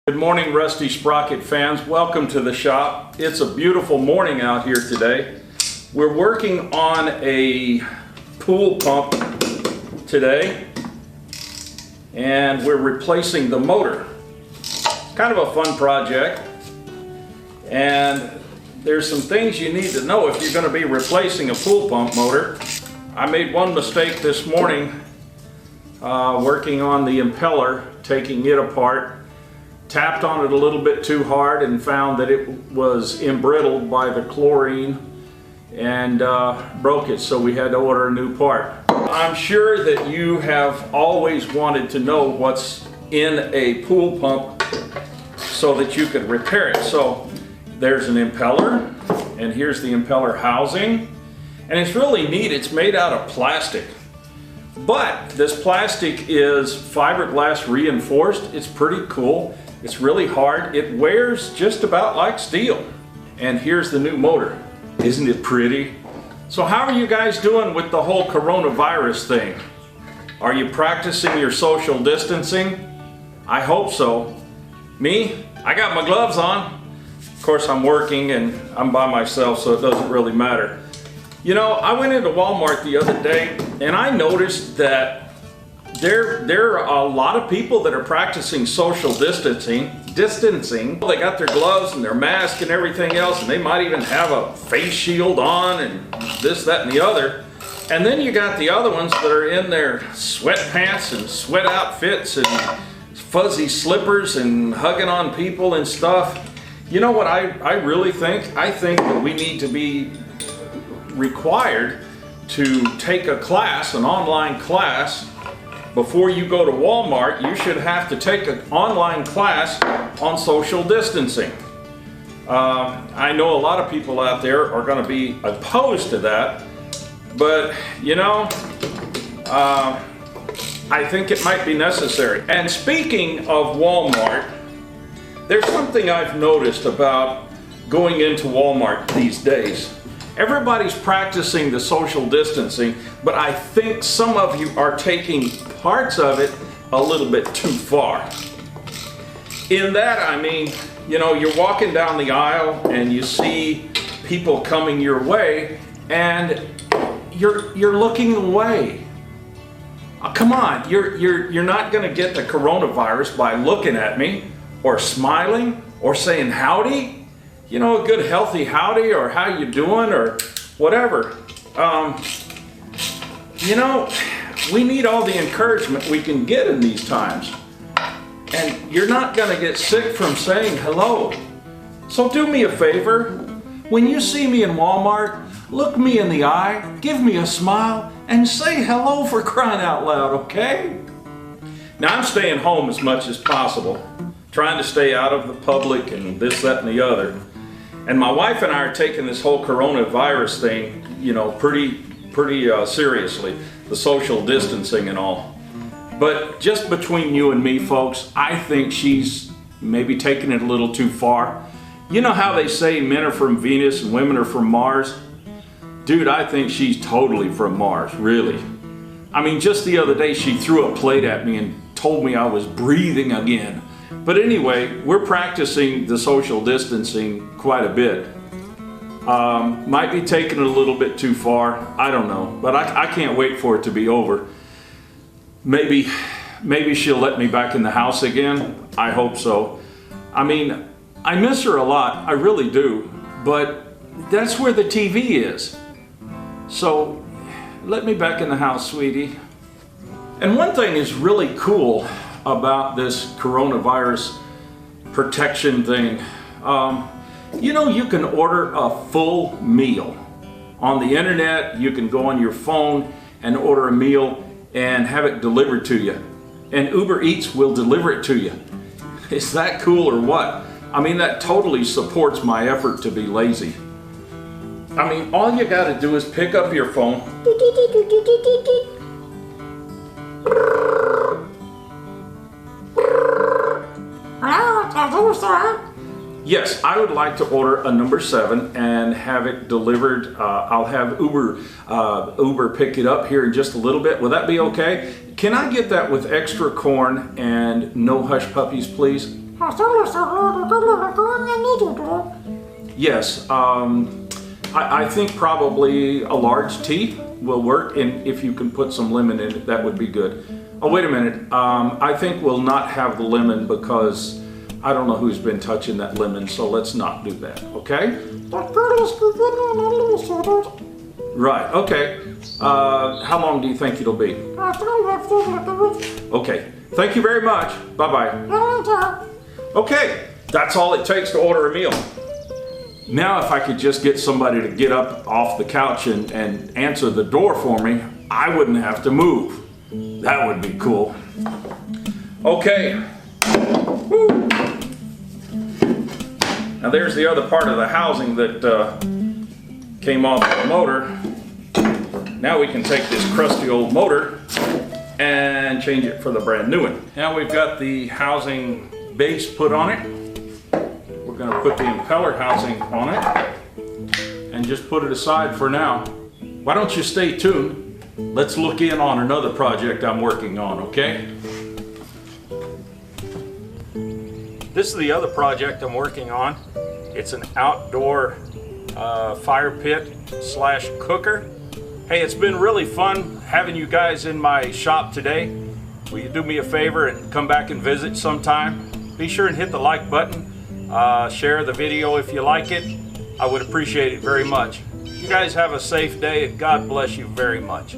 Good morning, Rusty Sprocket fans. Welcome to the shop. It's a beautiful morning out here today. We're working on a pool pump today, and we're replacing the motor. Kind of a fun project, and there's some things you need to know if you're going to be replacing a pool pump motor. I made one mistake this morning working on the impeller, taking it apart. Tapped on it a little bit too hard and found that it was embrittled by the chlorine and broke it, so we had to order a new part. I'm sure that you have always wanted to know what's in a pool pump so that you could repair it. So there's an impeller, and here's the impeller housing, and it's really neat. It's made out of plastic, but this plastic is fiberglass reinforced. It's pretty cool. It's really hard. It wears just about like steel. And here's the new motor. Isn't it pretty? So how are you guys doing with the whole coronavirus thing? Are you practicing your social distancing? I hope so. Me, I got my gloves on. Of course, I'm working and I'm by myself, so it doesn't really matter. You know, I went into Walmart the other day and I noticed that there are a lot of people that are practicing social distancing. They got their gloves and their mask and everything else, and they might even have a face shield on and this, that, and the other. And then you got the other ones that are in their sweatpants and sweat outfits and fuzzy slippers and hugging on people and stuff. You know what I really think? I think that we need to be required to take a class, an online class. Before you go to Walmart, you should have to take an online class on social distancing. I know a lot of people out there are going to be opposed to that, but you know, I think it might be necessary. And speaking of Walmart, there's something I've noticed about going into Walmart these days. Everybody's practicing the social distancing, but I think some of you are taking parts of it a little bit too far. In that, I mean, you know, you're walking down the aisle and you see people coming your way and you're looking away. Come on, you're not going to get the coronavirus by looking at me or smiling or saying howdy. You know, a good healthy howdy or how you doing or whatever. You know, we need all the encouragement we can get in these times. And you're not going to get sick from saying hello. So do me a favor. When you see me in Walmart, look me in the eye, give me a smile, and say hello, for crying out loud, okay? Now, I'm staying home as much as possible, trying to stay out of the public and this, that, and the other. And my wife and I are taking this whole coronavirus thing, you know, pretty seriously, the social distancing and all. But just between you and me, folks, I think she's maybe taking it a little too far. You know how they say men are from Venus and women are from Mars? Dude, I think she's totally from Mars, really. I mean, just the other day she threw a plate at me and told me I was breathing again. But anyway, we're practicing the social distancing quite a bit. Might be taking it a little bit too far. I don't know, but I can't wait for it to be over. Maybe she'll let me back in the house again. I hope so. I mean, I miss her a lot. I really do. But that's where the TV is. So let me back in the house, sweetie. And one thing is really cool about this coronavirus protection thing. You know, you can order a full meal on the internet. You can go on your phone and order a meal and have it delivered to you. And Uber Eats will deliver it to you. Is that cool or what? I mean, that totally supports my effort to be lazy. I mean, all you gotta do is pick up your phone. Yes, I would like to order a number 7 and have it delivered. I'll have Uber pick it up here in just a little bit. Will that be okay? Can I get that with extra corn and no hush puppies, please? Yes, I think probably a large tea will work, and if you can put some lemon in it, that would be good. Oh, wait a minute. I think we'll not have the lemon because I don't know who's been touching that lemon, so let's not do that, okay? Right, okay. How long do you think it'll be? Okay, thank you very much. Bye-bye. Okay, that's all it takes to order a meal. Now if I could just get somebody to get up off the couch and answer the door for me, I wouldn't have to move. That would be cool. Okay. Woo. Now there's the other part of the housing that came off the motor. Now we can take this crusty old motor and change it for the brand new one. Now we've got the housing base put on it. We're going to put the impeller housing on it and just put it aside for now. Why don't you stay tuned? Let's look in on another project I'm working on, okay? This is the other project I'm working on. It's an outdoor fire pit slash cooker. Hey, it's been really fun having you guys in my shop today. Will you do me a favor and come back and visit sometime? Be sure and hit the like button. Share the video if you like it. I would appreciate it very much. You guys have a safe day and God bless you very much.